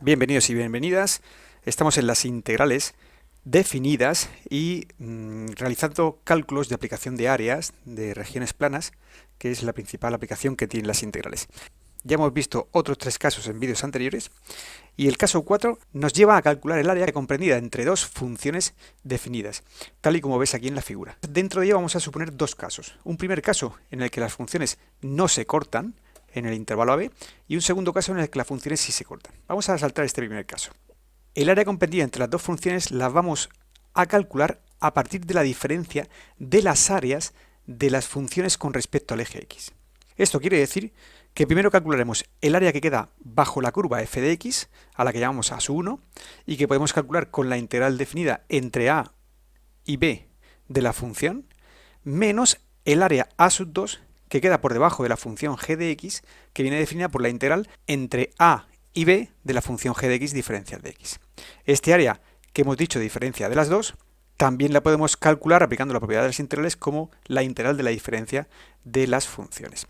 Bienvenidos y bienvenidas. Estamos en las integrales definidas y realizando cálculos de aplicación de áreas de regiones planas, que es la principal aplicación que tienen las integrales. Ya hemos visto otros tres casos en vídeos anteriores y el caso 4 nos lleva a calcular el área comprendida entre dos funciones definidas, tal y como ves aquí en la figura. Dentro de ella vamos a suponer dos casos. Un primer caso en el que las funciones no se cortan en el intervalo AB, y un segundo caso en el que las funciones sí se cortan. Vamos a saltar este primer caso. El área comprendida entre las dos funciones la vamos a calcular a partir de la diferencia de las áreas de las funciones con respecto al eje X. Esto quiere decir que primero calcularemos el área que queda bajo la curva f de x, a la que llamamos a sub 1, y que podemos calcular con la integral definida entre a y b de la función, menos el área a sub 2, que queda por debajo de la función g de x, que viene definida por la integral entre a y b de la función g de x diferencial de x. Este área que hemos dicho diferencia de las dos, también la podemos calcular aplicando la propiedad de las integrales como la integral de la diferencia de las funciones.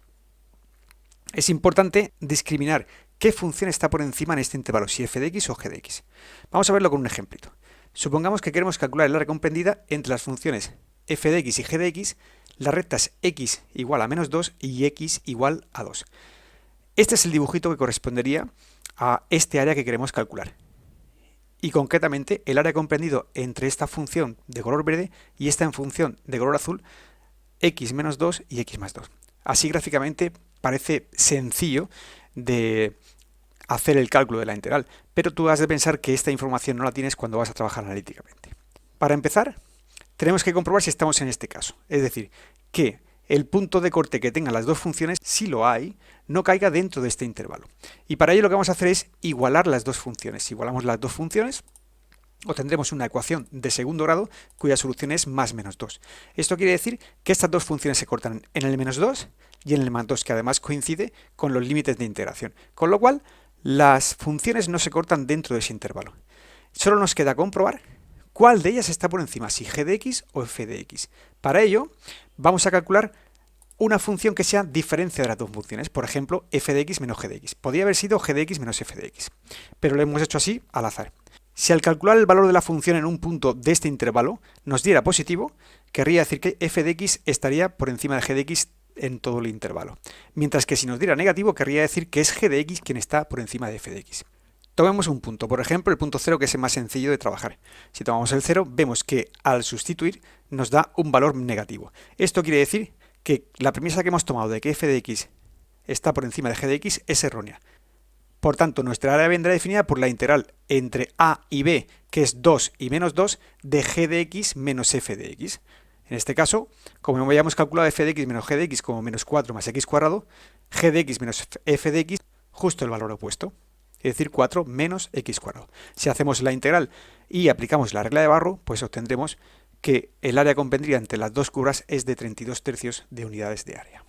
Es importante discriminar qué función está por encima en este intervalo, si f de x o g de x. Vamos a verlo con un ejemplito. Supongamos que queremos calcular el área comprendida entre las funciones f de x y g de x, las rectas x igual a menos 2 y x igual a 2. Este es el dibujito que correspondería a este área que queremos calcular. Y concretamente el área comprendido entre esta función de color verde y esta en función de color azul, x menos 2 y x más 2. Así gráficamente parece sencillo de hacer el cálculo de la integral, pero tú has de pensar que esta información no la tienes cuando vas a trabajar analíticamente. Para empezar, tenemos que comprobar si estamos en este caso, es decir, que el punto de corte que tengan las dos funciones, si lo hay, no caiga dentro de este intervalo. Y para ello lo que vamos a hacer es igualar las dos funciones. Si igualamos las dos funciones, obtendremos una ecuación de segundo grado cuya solución es más menos 2. Esto quiere decir que estas dos funciones se cortan en el menos 2 y en el más 2, que además coincide con los límites de integración. Con lo cual, las funciones no se cortan dentro de ese intervalo. Solo nos queda comprobar cuál de ellas está por encima, si g de x o f de x. Para ello, vamos a calcular una función que sea diferencia de las dos funciones, por ejemplo, f de x menos g de x. Podría haber sido g de x menos f de x, pero lo hemos hecho así al azar. Si al calcular el valor de la función en un punto de este intervalo nos diera positivo, querría decir que f de x estaría por encima de g de x en todo el intervalo. Mientras que si nos diera negativo, querría decir que es g de x quien está por encima de f de x. Tomemos un punto, por ejemplo el punto 0, que es el más sencillo de trabajar. Si tomamos el 0, vemos que al sustituir nos da un valor negativo. Esto quiere decir que la premisa que hemos tomado de que f de x está por encima de g de x es errónea. Por tanto, nuestra área vendrá definida por la integral entre a y b, que es 2 y menos 2, de g de x menos f de x. En este caso, como no hayamos calculado f de x menos g de x como menos 4 más x cuadrado, g de x menos f de x, justo el valor opuesto. Es decir, 4 menos x cuadrado. Si hacemos la integral y aplicamos la regla de Barrow, pues obtendremos que el área comprendida entre las dos curvas es de 32 tercios de unidades de área.